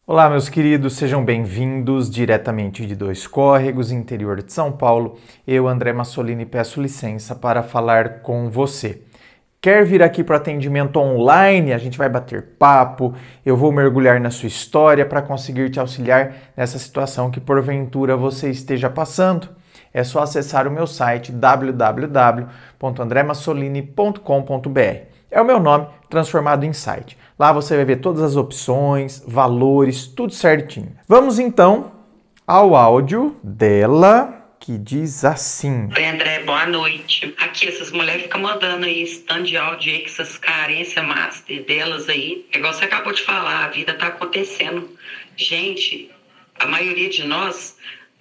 Olá, meus queridos, sejam bem-vindos diretamente de Dois Córregos, interior de São Paulo. Eu, André Massolini, peço licença para falar com você. Quer vir aqui para o atendimento online? A gente vai bater papo, eu vou mergulhar na sua história para conseguir te auxiliar nessa situação que porventura você esteja passando. É só acessar o meu site www.andremassolini.com.br. É o meu nome transformado em site. Lá você vai ver todas as opções, valores, tudo certinho. Vamos então ao áudio dela que diz assim. Oi, André, boa noite. Aqui, essas mulheres ficam mandando aí esse tanto de áudio aí, com essas carências master delas aí. Igual você acabou de falar, a vida tá acontecendo. Gente, a maioria de nós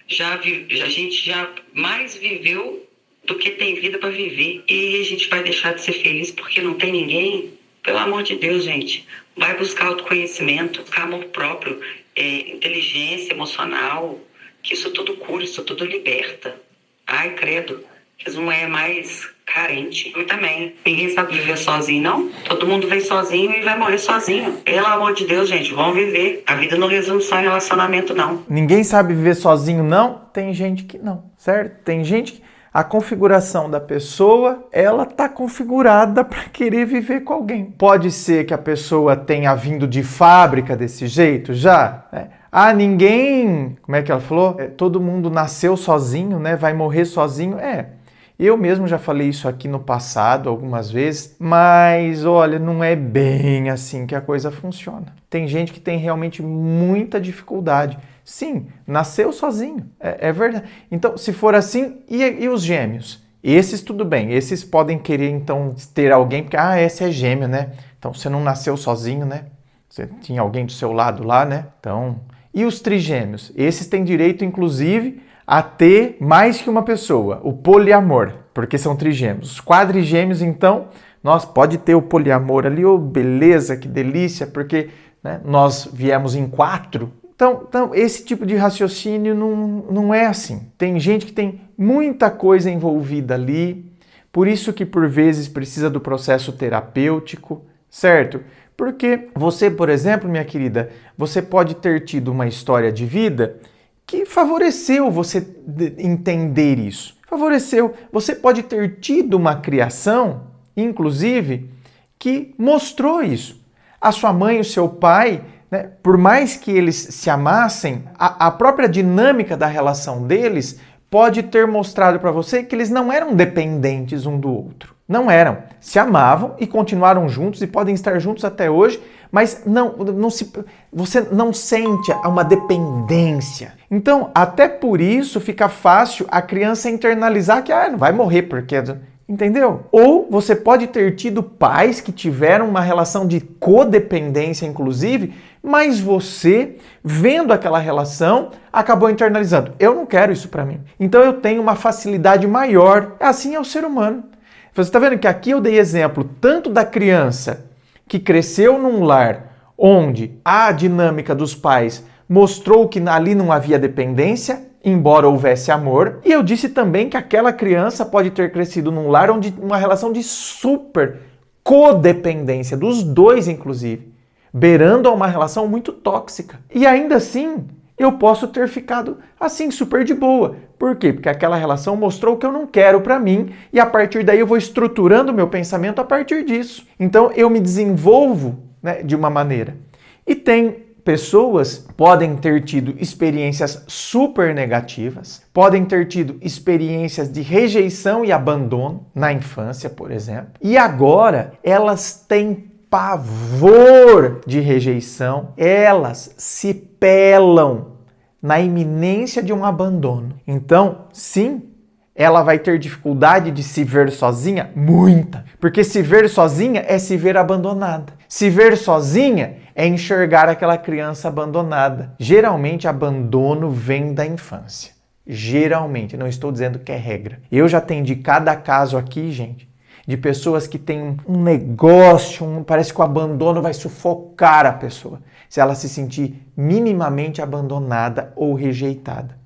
a gente já mais viveu do que tem vida para viver. E a gente vai deixar de ser feliz porque não tem ninguém? Pelo amor de Deus, gente. Vai buscar autoconhecimento, buscar amor próprio, inteligência emocional, que isso tudo cura, isso tudo liberta. Ai, credo, que as mulheres mais carentes. Eu também. Ninguém sabe viver sozinho, não? Todo mundo vem sozinho e vai morrer sozinho. Pelo amor de Deus, gente, vamos viver. A vida não resume só em relacionamento, não. Ninguém sabe viver sozinho, não? Tem gente que não, certo? Tem gente que a configuração da pessoa, ela tá configurada para querer viver com alguém. Pode ser que a pessoa tenha vindo de fábrica desse jeito já, né? Ah, ninguém, como é que ela falou? Todo mundo nasceu sozinho, né? Vai morrer sozinho. Eu mesmo já falei isso aqui no passado algumas vezes, mas olha, não é bem assim que a coisa funciona. Tem gente que tem realmente muita dificuldade. Sim, nasceu sozinho, é verdade. Então, se for assim, e os gêmeos? Esses tudo bem, esses podem querer então ter alguém, porque esse é gêmeo, né? Então você não nasceu sozinho, né? Você tinha alguém do seu lado lá, né? Então, e os trigêmeos? Esses têm direito, inclusive, a ter mais que uma pessoa, o poliamor, porque são trigêmeos. Os quadrigêmeos, então, pode ter o poliamor ali, beleza, que delícia, porque né, nós viemos em 4. Então, esse tipo de raciocínio não é assim. Tem gente que tem muita coisa envolvida ali, por isso que por vezes precisa do processo terapêutico, certo? Porque você, por exemplo, minha querida, você pode ter tido uma história de vida que favoreceu você entender isso. Favoreceu. Você pode ter tido uma criação, inclusive, que mostrou isso. A sua mãe e o seu pai, né, por mais que eles se amassem, a própria dinâmica da relação deles pode ter mostrado para você que eles não eram dependentes um do outro. Não eram. Se amavam e continuaram juntos e podem estar juntos até hoje, mas você não sente uma dependência. Então, até por isso fica fácil a criança internalizar que não vai morrer porque... Entendeu? Ou você pode ter tido pais que tiveram uma relação de codependência, inclusive, mas você, vendo aquela relação, acabou internalizando. Eu não quero isso para mim. Então eu tenho uma facilidade maior. Assim é o ser humano. Você está vendo que aqui eu dei exemplo tanto da criança que cresceu num lar onde a dinâmica dos pais mostrou que ali não havia dependência, embora houvesse amor. E eu disse também que aquela criança pode ter crescido num lar onde uma relação de super codependência, dos dois inclusive, beirando a uma relação muito tóxica. E ainda assim, eu posso ter ficado assim, super de boa. Por quê? Porque aquela relação mostrou o que eu não quero para mim e a partir daí eu vou estruturando o meu pensamento a partir disso. Então eu me desenvolvo, né, de uma maneira. E tem pessoas podem ter tido experiências super negativas, podem ter tido experiências de rejeição e abandono na infância, por exemplo, e agora elas têm pavor de rejeição, elas se pelam na iminência de um abandono. Então, sim, ela vai ter dificuldade de se ver sozinha? Muita. Porque se ver sozinha é se ver abandonada. Se ver sozinha é enxergar aquela criança abandonada. Geralmente, abandono vem da infância. Geralmente, não estou dizendo que é regra. Eu já atendi cada caso aqui, gente, de pessoas que têm um negócio, parece que o abandono vai sufocar a pessoa, se ela se sentir minimamente abandonada ou rejeitada.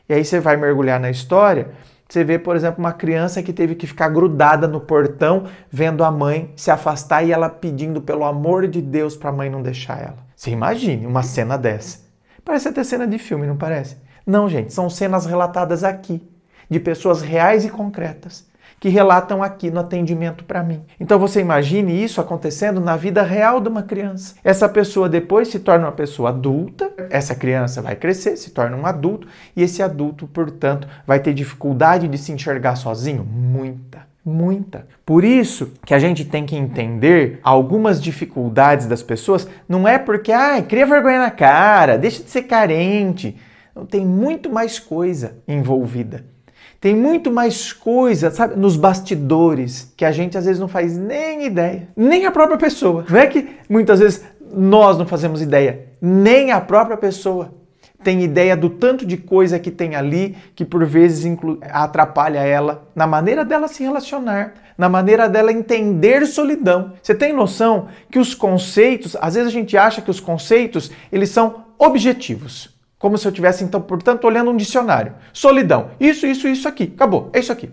E aí você vai mergulhar na história, você vê, por exemplo, uma criança que teve que ficar grudada no portão, vendo a mãe se afastar e ela pedindo pelo amor de Deus para a mãe não deixar ela. Você imagine uma cena dessa. Parece até cena de filme, não parece? Não, gente, são cenas relatadas aqui, de pessoas reais e concretas, que relatam aqui no atendimento para mim. Então você imagine isso acontecendo na vida real de uma criança. Essa pessoa depois se torna uma pessoa adulta, essa criança vai crescer, se torna um adulto, e esse adulto, portanto, vai ter dificuldade de se enxergar sozinho? Muita. Por isso que a gente tem que entender algumas dificuldades das pessoas, não é porque, cria vergonha na cara, deixa de ser carente. Não, tem muito mais coisa envolvida. Tem muito mais coisa, sabe, nos bastidores, que a gente às vezes não faz nem ideia. Nem a própria pessoa. Não é que muitas vezes nós não fazemos ideia, nem a própria pessoa tem ideia do tanto de coisa que tem ali, que por vezes atrapalha ela na maneira dela se relacionar, na maneira dela entender solidão. Você tem noção que os conceitos, às vezes a gente acha que os conceitos, eles são objetivos. Como se eu estivesse, então, portanto, olhando um dicionário. Solidão. Isso aqui. Acabou. É isso aqui.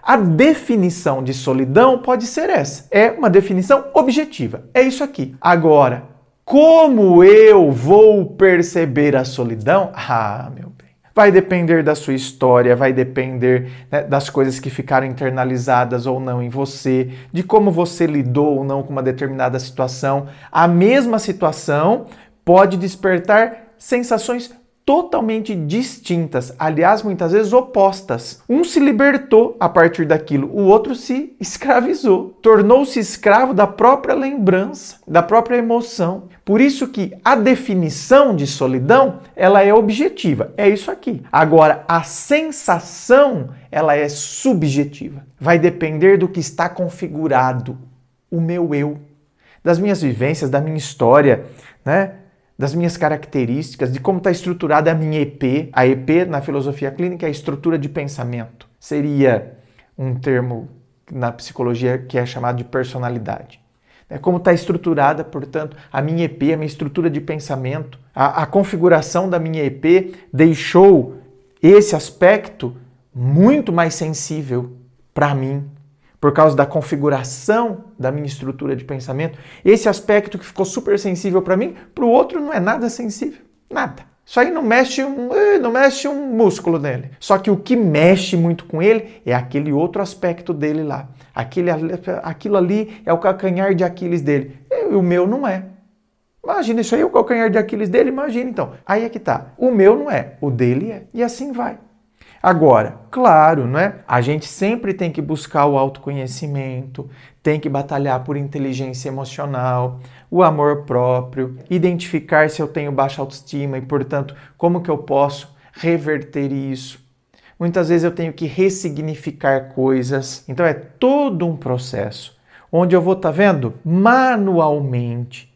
A definição de solidão pode ser essa. É uma definição objetiva. É isso aqui. Agora, como eu vou perceber a solidão? Meu bem. Vai depender da sua história, vai depender, né, das coisas que ficaram internalizadas ou não em você, de como você lidou ou não com uma determinada situação. A mesma situação pode despertar sensações totalmente distintas, aliás, muitas vezes opostas. Um se libertou a partir daquilo, o outro se escravizou, tornou-se escravo da própria lembrança, da própria emoção. Por isso que a definição de solidão, ela é objetiva, é isso aqui. Agora, a sensação, ela é subjetiva. Vai depender do que está configurado, o meu eu, das minhas vivências, da minha história, né? Das minhas características, de como está estruturada a minha EP. A EP, na filosofia clínica, é a estrutura de pensamento. Seria um termo na psicologia que é chamado de personalidade. Como está estruturada, portanto, a minha EP, a minha estrutura de pensamento. A configuração da minha EP deixou esse aspecto muito mais sensível para mim, por causa da configuração da minha estrutura de pensamento. Esse aspecto que ficou super sensível para mim, para o outro não é nada sensível. Nada. Isso aí não mexe um músculo nele. Só que o que mexe muito com ele é aquele outro aspecto dele lá. Aquilo ali é o calcanhar de Aquiles dele. E o meu não é. Imagina, isso aí é o calcanhar de Aquiles dele, imagina então. Aí é que tá. O meu não é, o dele é. E assim vai. Agora, claro, não é? A gente sempre tem que buscar o autoconhecimento, tem que batalhar por inteligência emocional, o amor próprio, identificar se eu tenho baixa autoestima e, portanto, como que eu posso reverter isso. Muitas vezes eu tenho que ressignificar coisas. Então é todo um processo, onde eu vou, tá vendo? Manualmente,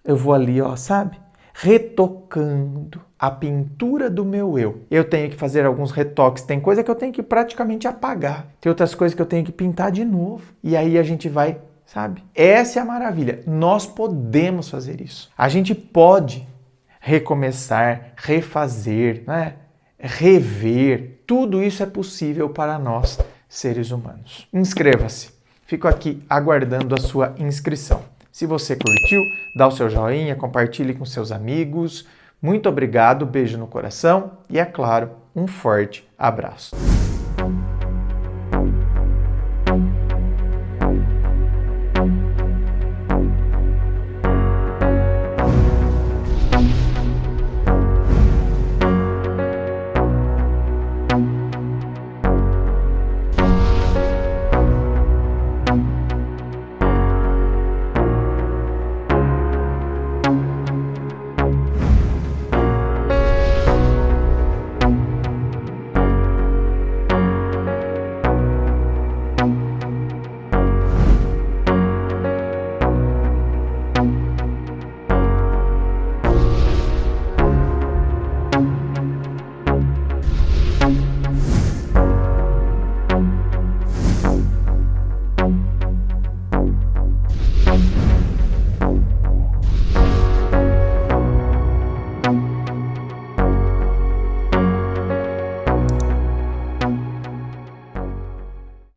eu vou ali, sabe? Retocando a pintura do meu eu. Eu tenho que fazer alguns retoques. Tem coisa que eu tenho que praticamente apagar. Tem outras coisas que eu tenho que pintar de novo. E aí a gente vai, sabe? Essa é a maravilha. Nós podemos fazer isso. A gente pode recomeçar, refazer, né? Rever. Tudo isso é possível para nós, seres humanos. Inscreva-se. Fico aqui aguardando a sua inscrição. Se você curtiu, dá o seu joinha, compartilhe com seus amigos. Muito obrigado, beijo no coração e, é claro, um forte abraço.